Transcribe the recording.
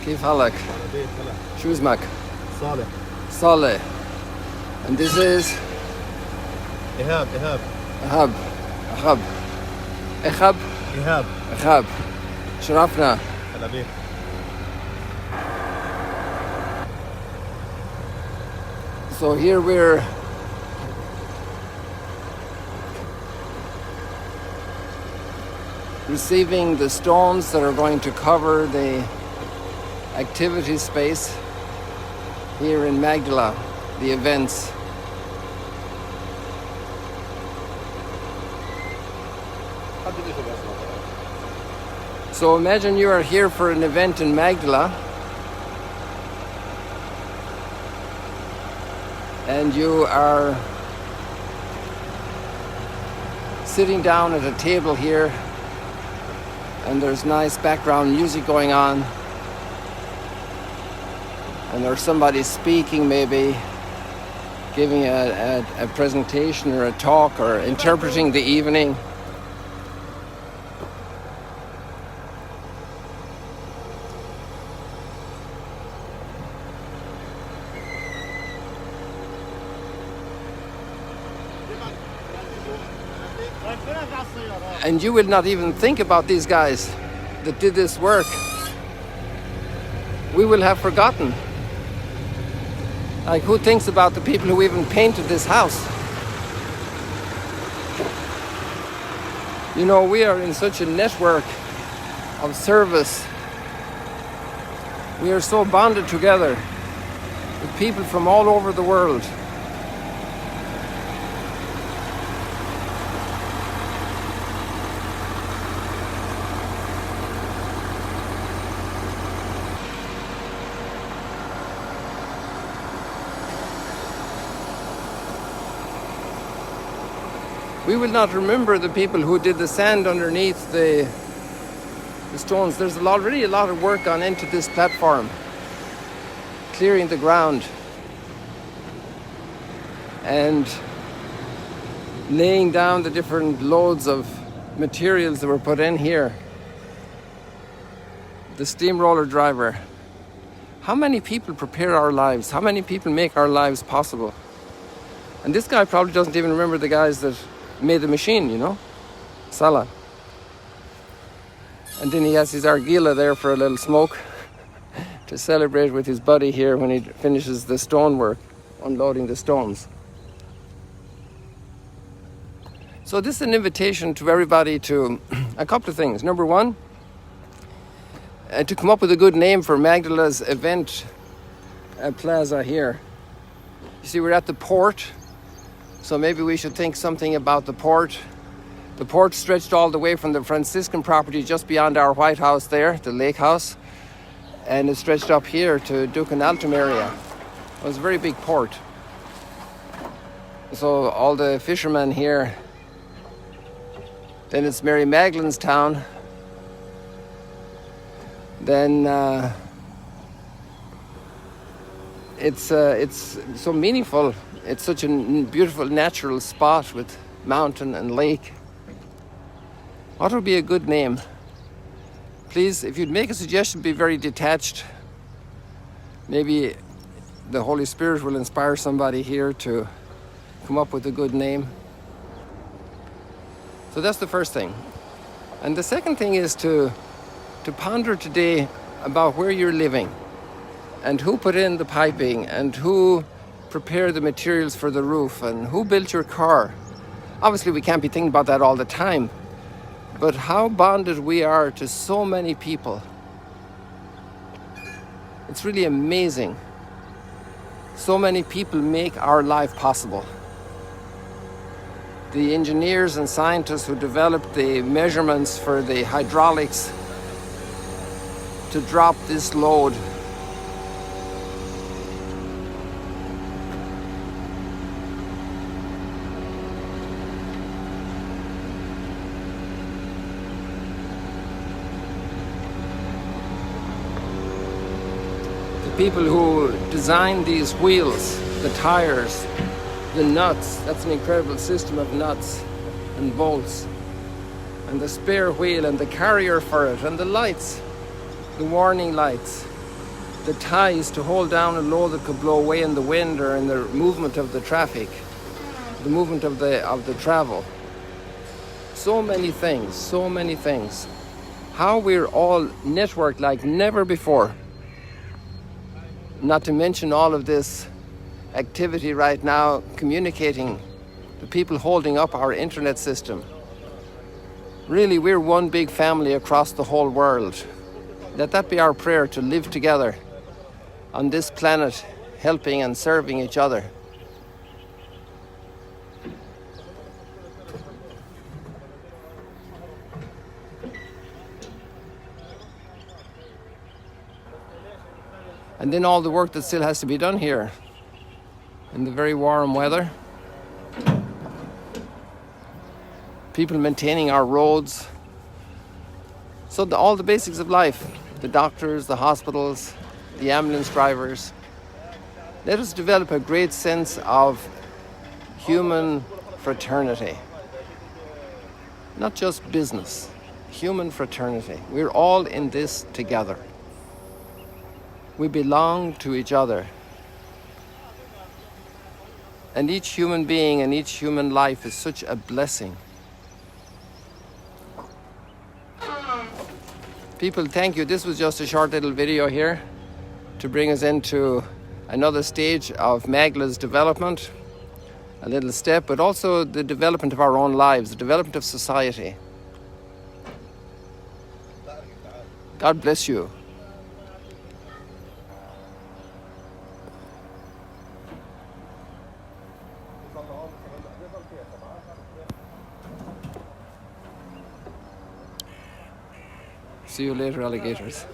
كيف حالك? شو اسمك? صالح. Saleh. And this is إيهاب. Ahab. Ahab. Ehab. إيهاب. Ahab. شرفنا. هلا بيك. So here we're receiving the stones that are going to cover the activity space here in Magdala, the events. So imagine you are here for an event in Magdala and you are sitting down at a table here and there's nice background music going on and there's somebody speaking, maybe giving a presentation or a talk or interpreting the evening. And you will not even think about these guys that did this work. We will have forgotten. Like, who thinks about the people who even painted this house? You know, we are in such a network of service. We are so bonded together with people from all over the world. We will not remember the people who did the sand underneath the stones. There's already a lot of work gone into this platform, clearing the ground and laying down the different loads of materials that were put in here. The steamroller driver. How many people prepare our lives? How many people make our lives possible? And this guy probably doesn't even remember the guys that made the machine, you know, Salah. And then he has his argila there for a little smoke to celebrate with his buddy here when he finishes the stonework, unloading the stones. So this is an invitation to everybody to a couple of things. Number one, to come up with a good name for Magdala's event plaza here. You see, we're at the port. So maybe we should think something about the port. The port stretched all the way from the Franciscan property just beyond our White House there, the lake house, and it stretched up here to Duke and Altum area. It was a very big port. So all the fishermen here, then it's Mary Magdalene's town, then it's so meaningful. It's such a beautiful natural spot with mountain and lake. What would be a good name? Please, if you'd make a suggestion, be very detached. Maybe the Holy Spirit will inspire somebody here to come up with a good name. So that's the first thing. And the second thing is to ponder today about where you're living and who put in the piping and who prepared the materials for the roof and who built your car. Obviously, we can't be thinking about that all the time, but how bonded we are to so many people. It's really amazing. So many people make our life possible. The engineers and scientists who developed the measurements for the hydraulics to drop this load. People who designed these wheels, the tires, the nuts, that's an incredible system of nuts and bolts, and the spare wheel and the carrier for it, and the lights the warning lights, the ties to hold down a load that could blow away in the wind or in the movement of the traffic, the movement of the travel. So many things, so many things. How we're all networked like never before. Not to mention all of this activity right now, communicating, the people holding up our internet system. Really, we're one big family across the whole world. Let that be our prayer, to live together on this planet, helping and serving each other. And then all the work that still has to be done here in the very warm weather. People maintaining our roads. So all the basics of life, the doctors, the hospitals, the ambulance drivers. Let us develop a great sense of human fraternity. Not just business, human fraternity. We're all in this together. We belong to each other. And each human being and each human life is such a blessing. People, thank you. This was just a short little video here to bring us into another stage of Magdala's development, a little step, but also the development of our own lives, the development of society. God bless you. See you later, alligators.